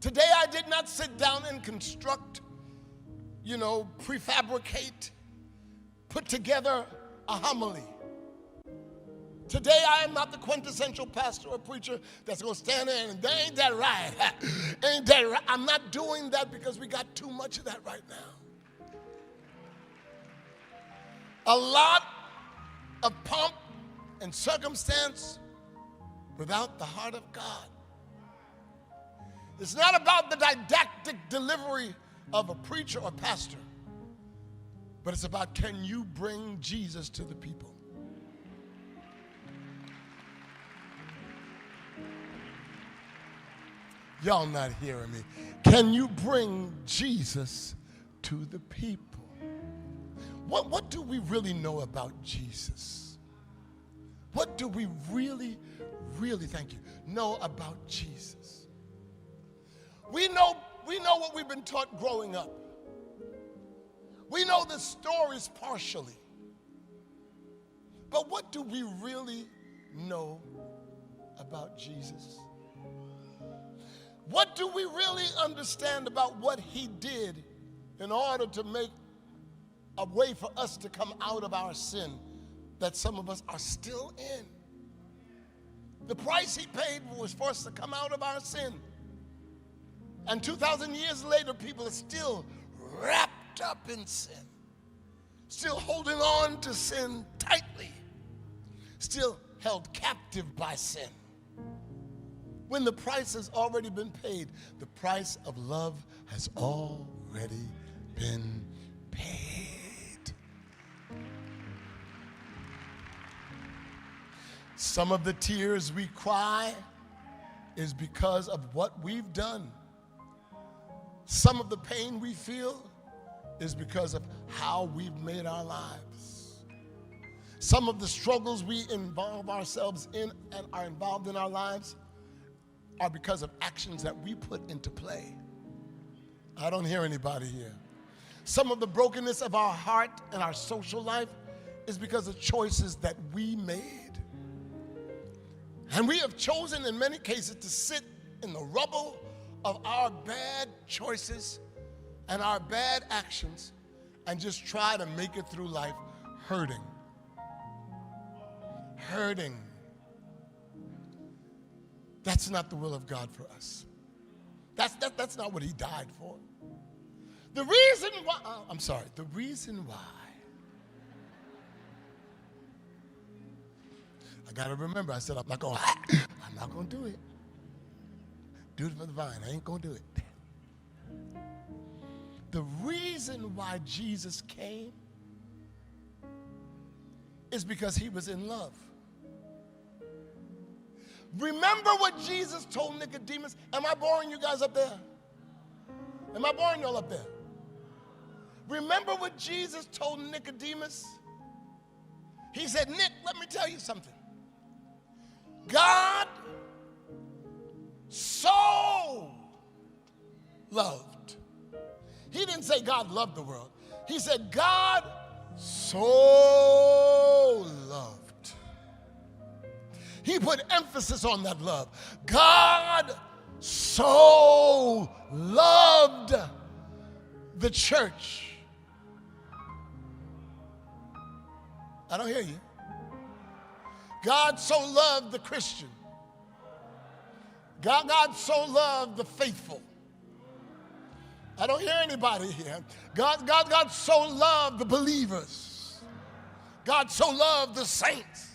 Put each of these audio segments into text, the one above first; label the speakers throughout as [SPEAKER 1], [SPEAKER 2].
[SPEAKER 1] Today I did not sit down and construct, prefabricate, put together a homily. Today I am not the quintessential pastor or preacher that's going to stand there and ain't that right? Ain't that right? I'm not doing that because we got too much of that right now. A lot of pomp and circumstance without the heart of God. It's not about the didactic delivery of a preacher or pastor, but it's about, can you bring Jesus to the people? Y'all not hearing me. Can you bring Jesus to the people? What do we really know about Jesus? What do we really, thank you, know about Jesus? We know what we've been taught growing up. We know the stories partially. But what do we really know about Jesus? What do we really understand about what he did in order to make a way for us to come out of our sin that some of us are still in? The price he paid was for us to come out of our sin. And 2,000 years later, people are still wrapped up in sin, still holding on to sin tightly, still held captive by sin. When the price has already been paid, the price of love has already been paid. Some of the tears we cry is because of what we've done. Some of the pain we feel is because of how we've made our lives. Some of the struggles we involve ourselves in and are involved in our lives are because of actions that we put into play. I don't hear anybody here. Some of the brokenness of our heart and our social life is because of choices that we made. And we have chosen in many cases to sit in the rubble of our bad choices and our bad actions and just try to make it through life hurting. That's not the will of God for us. That's not what he died for. The reason why, I got to remember, I said, I'm not going to do it. Do it for the vine. I ain't going to do it. The reason why Jesus came is because he was in love. Remember what Jesus told Nicodemus? Am I boring you guys up there? Am I boring y'all up there? Remember what Jesus told Nicodemus? He said, Nick, let me tell you something. God so loved. He didn't say God loved the world. He said God so loved. He put emphasis on that love. God so loved the church. I don't hear you. God so loved the Christian. God so loved the faithful. I don't hear anybody here. God so loved the believers. God so loved the saints.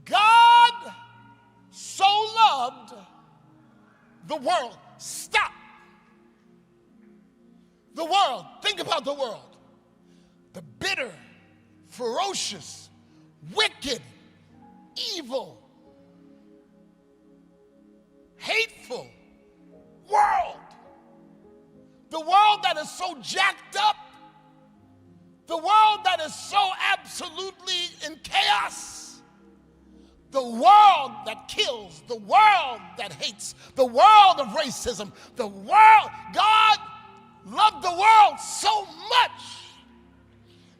[SPEAKER 1] God so loved the world. Stop. The world. Think about the world. The bitter, ferocious, wicked, evil, hateful world. The world that is so jacked up. The world that is so absolutely in chaos. The world that kills. The world that hates. The world of racism. The world. God loved the world so much,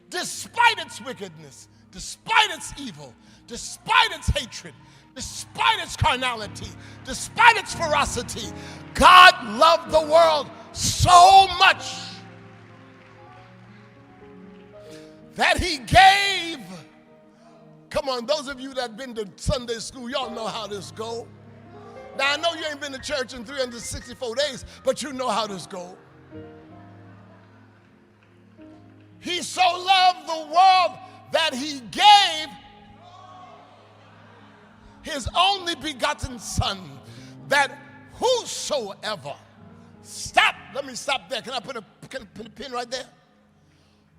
[SPEAKER 1] despite its wickedness, despite its evil, despite its hatred, despite its carnality, despite its ferocity, God loved the world so much that he gave. Come on, those of you that have been to Sunday school, y'all know how this go. Now, I know you ain't been to church in 364 days, but you know how this go. He so loved the world that he gave his only begotten Son, that whosoever, stop, let me stop there. Can I put a pin right there?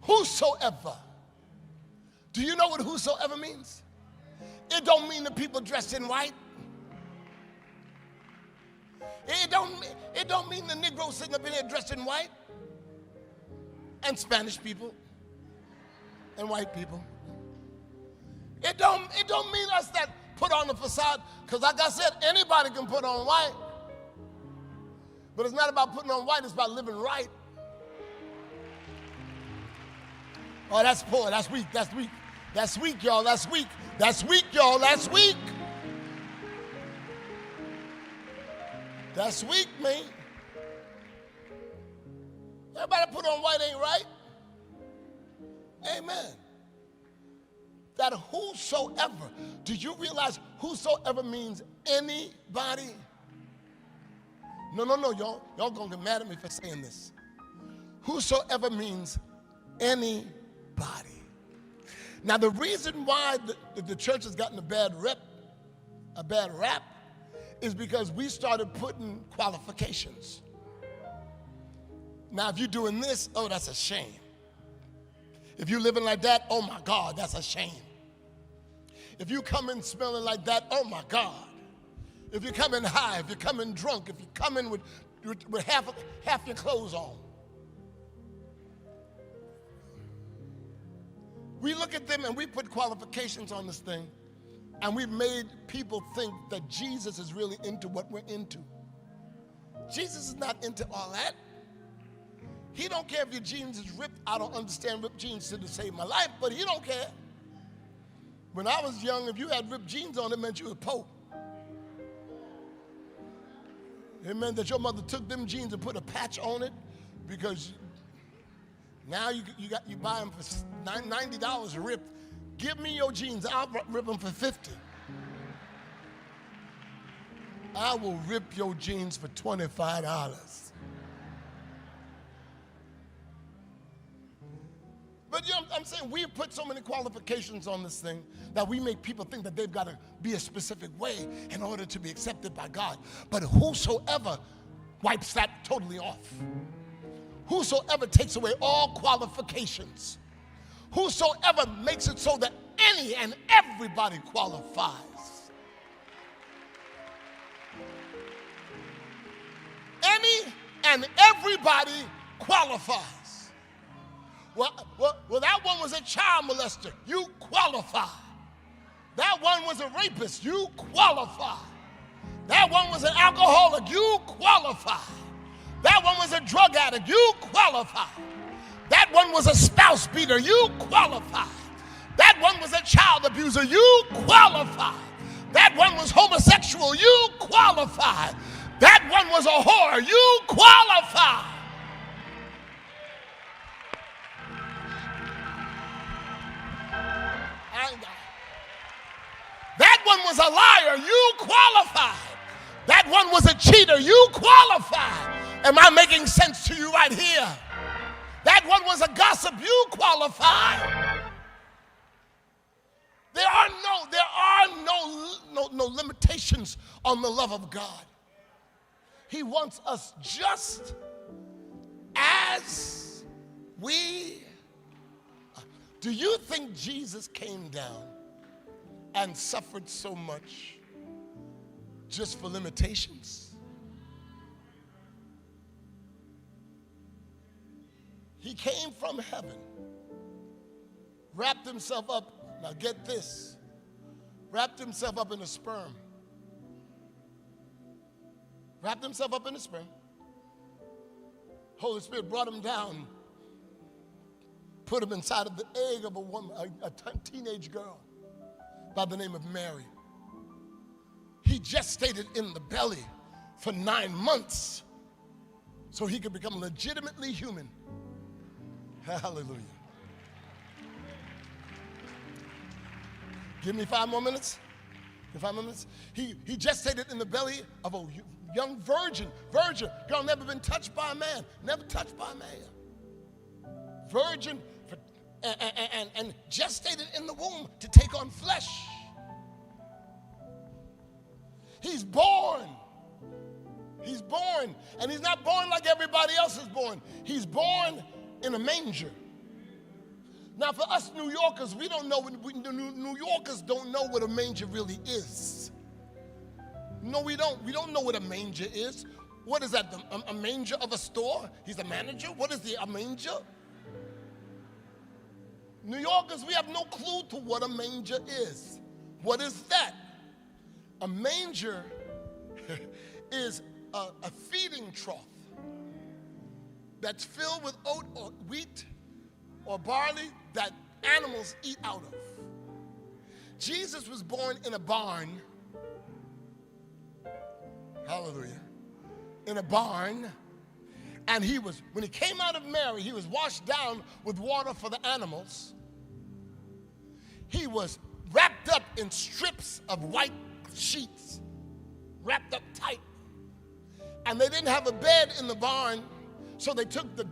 [SPEAKER 1] Whosoever. Do you know what whosoever means? It don't mean the people dressed in white. It don't mean the Negro sitting up in there dressed in white, and Spanish people and white people. It don't mean us that put on the facade, because like I said, anybody can put on white. But it's not about putting on white, it's about living right. Oh, that's poor, that's weak, that's weak. That's weak, y'all, that's weak. That's weak, y'all, that's weak. That's weak, man. Everybody put on white ain't right. Amen. That whosoever, do you realize whosoever means anybody? No, y'all gonna get mad at me for saying this. Whosoever means anybody. Now, the reason why the church has gotten a bad rap, is because we started putting qualifications. Now, if you're doing this, oh, that's a shame. If you're living like that, oh my God, that's a shame. If you come in smelling like that, oh my God. If you're coming high, if you're coming drunk, if you're coming with half your clothes on. We look at them and we put qualifications on this thing, and we've made people think that Jesus is really into what we're into. Jesus is not into all that. He don't care if your jeans is ripped. I don't understand ripped jeans to save my life, but he don't care. When I was young, if you had ripped jeans on, it meant you was poor. It meant that your mother took them jeans and put a patch on it, because now you buy them for $90 ripped. Give me your jeans, I'll rip them for $50. I will rip your jeans for $25. But you know, I'm saying we put so many qualifications on this thing that we make people think that they've got to be a specific way in order to be accepted by God. But whosoever wipes that totally off. Whosoever takes away all qualifications. Whosoever makes it so that any and everybody qualifies. Any and everybody qualifies. Well, that one was a child molester. You qualify. That one was a rapist. You qualify. That one was an alcoholic. You qualify. That one was a drug addict. You qualify. That one was a spouse beater. You qualify. That one was a child abuser. You qualify. That one was homosexual. You qualify. That one was a whore. You qualify. That one was a liar. You qualify. That one was a cheater. You qualify. Am I making sense to you right here? That one was a gossip. You qualify. There are no limitations on the love of God. He wants us just as we are. Do you think Jesus came down and suffered so much just for limitations? He came from heaven, wrapped himself up, now get this, wrapped himself up in a sperm. Wrapped himself up in a sperm. Holy Spirit brought him down, put him inside of the egg of a woman, a teenage girl. by the name of Mary. He gestated in the belly for 9 months so he could become legitimately human. Hallelujah. Give me 5 more minutes. Give 5 more minutes. He gestated in the belly of a young virgin. Girl, never been touched by a man. Never touched by a man. Virgin and gestated in the womb to take on flesh. He's born. He's born. And he's not born like everybody else is born. He's born in a manger. Now, for us New Yorkers, we don't know. New Yorkers don't know what a manger really is. No, we don't. We don't know what a manger is. What is that? A manger of a store? He's a manager? What is a manger? New Yorkers, we have no clue to what a manger is. What is that? A manger is a feeding trough that's filled with oat or wheat or barley that animals eat out of. Jesus was born in a barn. Hallelujah. In a barn. And when he came out of Mary, he was washed down with water for the animals. He was wrapped up in strips of white sheets, wrapped up tight. And they didn't have a bed in the barn, so they took the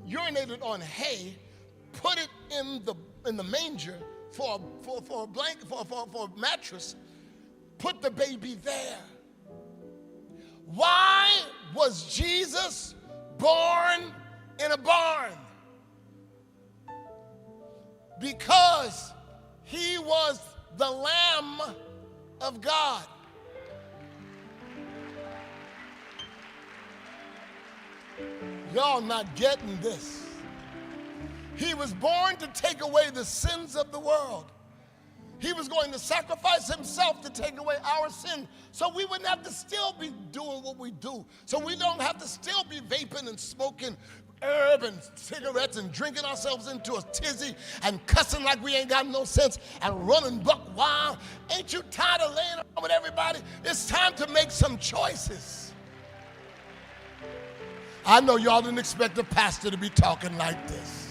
[SPEAKER 1] urinated on hay, put it in the manger for a blanket, for a mattress, put the baby there. Why was Jesus born in a barn? Because he was the Lamb of God. Y'all not getting this. He was born to take away the sins of the world. He was going to sacrifice himself to take away our sin so we wouldn't have to still be doing what we do. So we don't have to still be vaping and smoking herb and cigarettes and drinking ourselves into a tizzy and cussing like we ain't got no sense and running buck wild. Ain't you tired of laying around with everybody? It's time to make some choices. I know y'all didn't expect a pastor to be talking like this.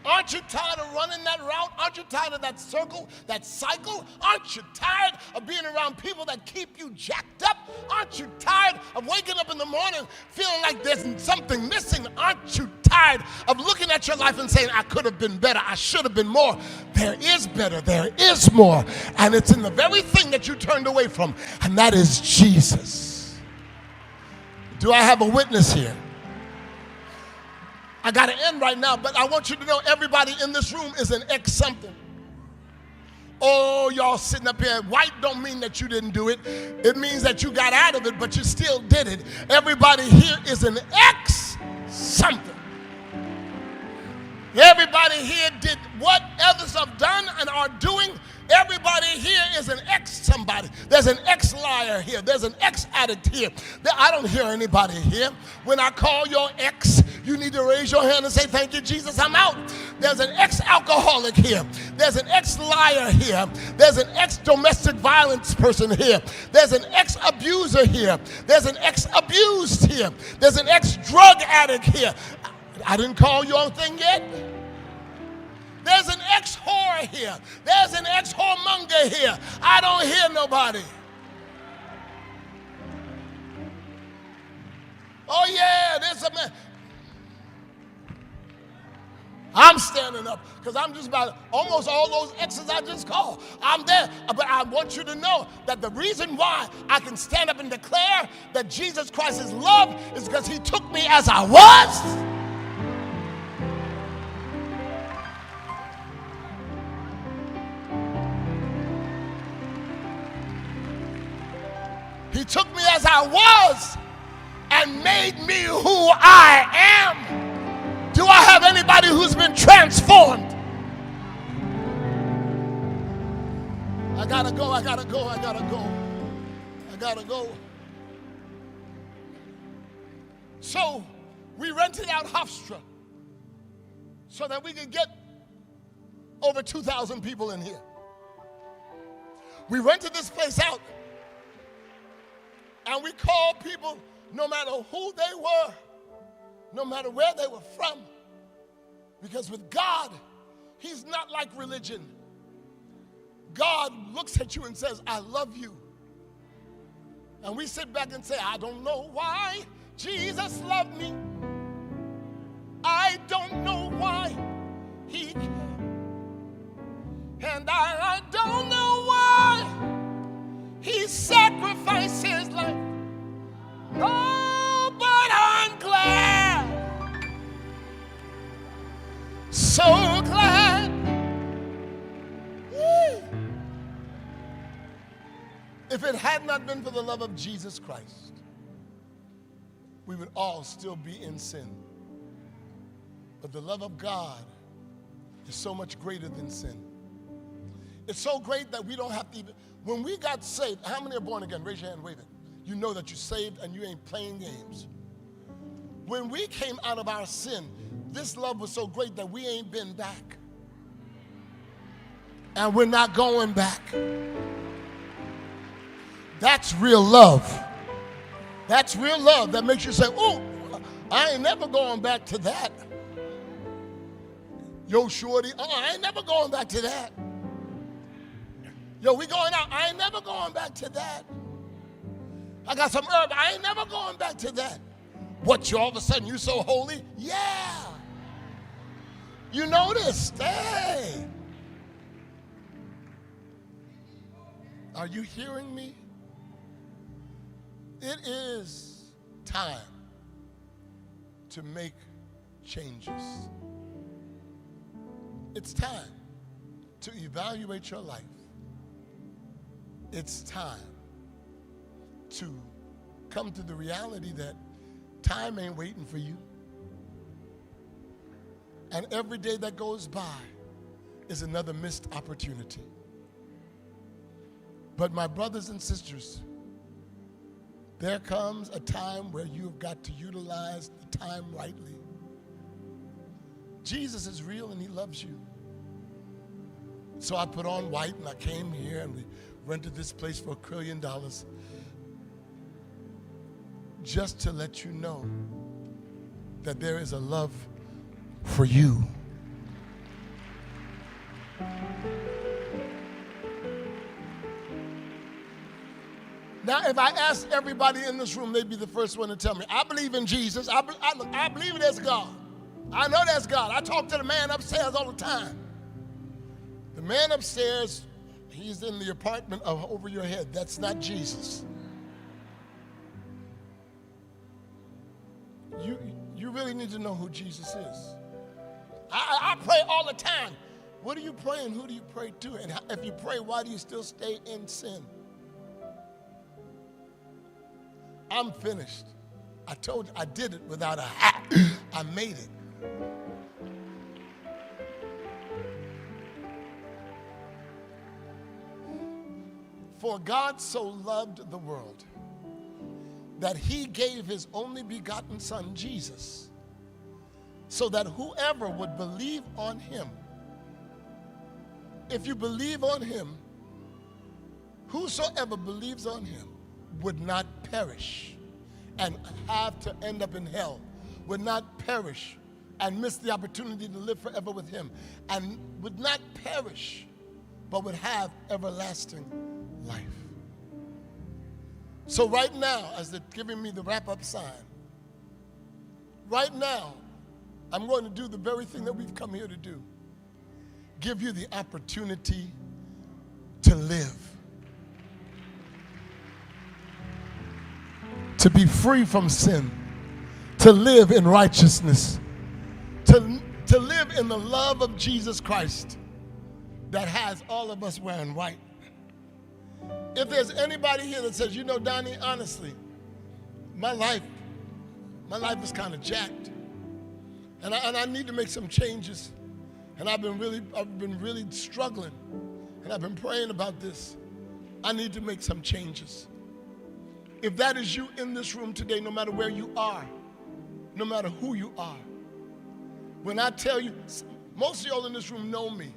[SPEAKER 1] Aren't you tired of running that route? Aren't you tired of that circle, that cycle? Aren't you tired of being around people that keep you jacked up? Aren't you tired of waking up in the morning feeling like there's something missing? Aren't you tired of looking at your life and saying, I could have been better, I should have been more? There is better, there is more. And it's in the very thing that you turned away from, and that is Jesus. Do I have a witness here? I got to end right now, but I want you to know everybody in this room is an ex-something. Oh, y'all sitting up here. White don't mean that you didn't do it. It means that you got out of it, but you still did it. Everybody here is an ex-something. Everybody here did what others have done and are doing. Everybody here is an ex-somebody. There's an ex-liar here. There's an ex-addict here. I don't hear anybody here. When I call your ex, you need to raise your hand and say, thank you, Jesus, I'm out. There's an ex-alcoholic here. There's an ex-liar here. There's an ex-domestic violence person here. There's an ex-abuser here. There's an ex-abused here. There's an ex-drug addict here. I didn't call your thing yet. There's an ex-whore here. There's an ex-whoremonger here. I don't hear nobody. Oh yeah, there's a man. I'm standing up because I'm just about almost all those exes I just called. I'm there, but I want you to know that the reason why I can stand up and declare that Jesus Christ is love is because he took me as I was. He took me as I was and made me who I am. Do I have anybody who's been transformed? I gotta go. So we rented out Hofstra so that we could get Over 2,000 people in here. We rented this place out, and we called people no matter who they were, no matter where they were from. Because with God, he's not like religion. God looks at you and says, I love you. And we sit back and say, I don't know why Jesus loved me. I don't know why he cared. And I don't know why he sacrificed his life. Oh, but I'm glad. So glad. Woo. If it had not been for the love of Jesus Christ, we would all still be in sin. But the love of God is so much greater than sin. It's so great that we don't have to even, when we got saved, how many are born again? Raise your hand, wave it. You know that you're saved and you ain't playing games. When we came out of our sin, this love was so great that we ain't been back. And we're not going back. That's real love. That's real love that makes you say, oh, I ain't never going back to that. Yo, shorty, I ain't never going back to that. Yo, we going out, I ain't never going back to that. I got some herb, I ain't never going back to that. What, you all of a sudden, you so holy? Yeah. You noticed, hey. Are you hearing me? It is time to make changes. It's time to evaluate your life. It's time to come to the reality that time ain't waiting for you. And every day that goes by is another missed opportunity. But my brothers and sisters, there comes a time where you have got to utilize the time rightly. Jesus is real and he loves you. So I put on white and I came here and we rented this place for $1 trillion just to let you know that there is a love for you. Now, if I asked everybody in this room, they'd be the first one to tell me, I believe in Jesus. I believe there's God. I know there's God. I talk to the man upstairs all the time. The man upstairs, he's in the apartment over your head. That's not Jesus. You really need to know who Jesus is. I pray all the time. What are you praying? Who do you pray to? And if you pray, why do you still stay in sin? I'm finished. I told you I did it without a hat. I made it. For God so loved the world that he gave his only begotten son, Jesus, so that whoever would believe on him, if you believe on him, whosoever believes on him would not perish and have to end up in hell, would not perish and miss the opportunity to live forever with him, and would not perish, but would have everlasting life. So right now, as they're giving me the wrap-up sign, right now, I'm going to do the very thing that we've come here to do. Give you the opportunity to live. To be free from sin, to live in righteousness, to live in the love of Jesus Christ that has all of us wearing white. If there's anybody here that says, you know, Donnie, honestly, my life is kind of jacked, and I need to make some changes, and I've been really struggling, and I've been praying about this. I need to make some changes. If that is you in this room today, no matter where you are, no matter who you are, when I tell you, most of y'all in this room know me.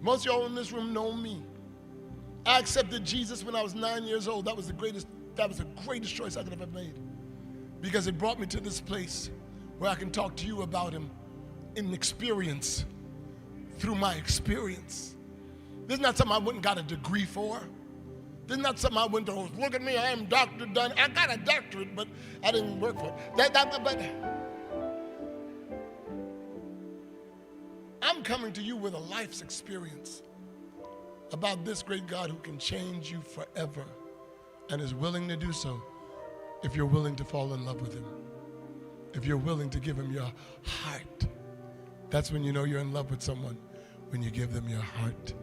[SPEAKER 1] Most of y'all in this room know me. I accepted Jesus when I was 9 years old. That was the greatest choice I could have ever made, because it brought me to this place where I can talk to you about him in experience, through my experience. This is not something I went and got a degree for. This is not something I went to, look at me, I am Dr. Dunn. I got a doctorate, but I didn't work for it. But I'm coming to you with a life's experience about this great God who can change you forever and is willing to do so if you're willing to fall in love with him. If you're willing to give him your heart. That's when you know you're in love with someone, when you give them your heart.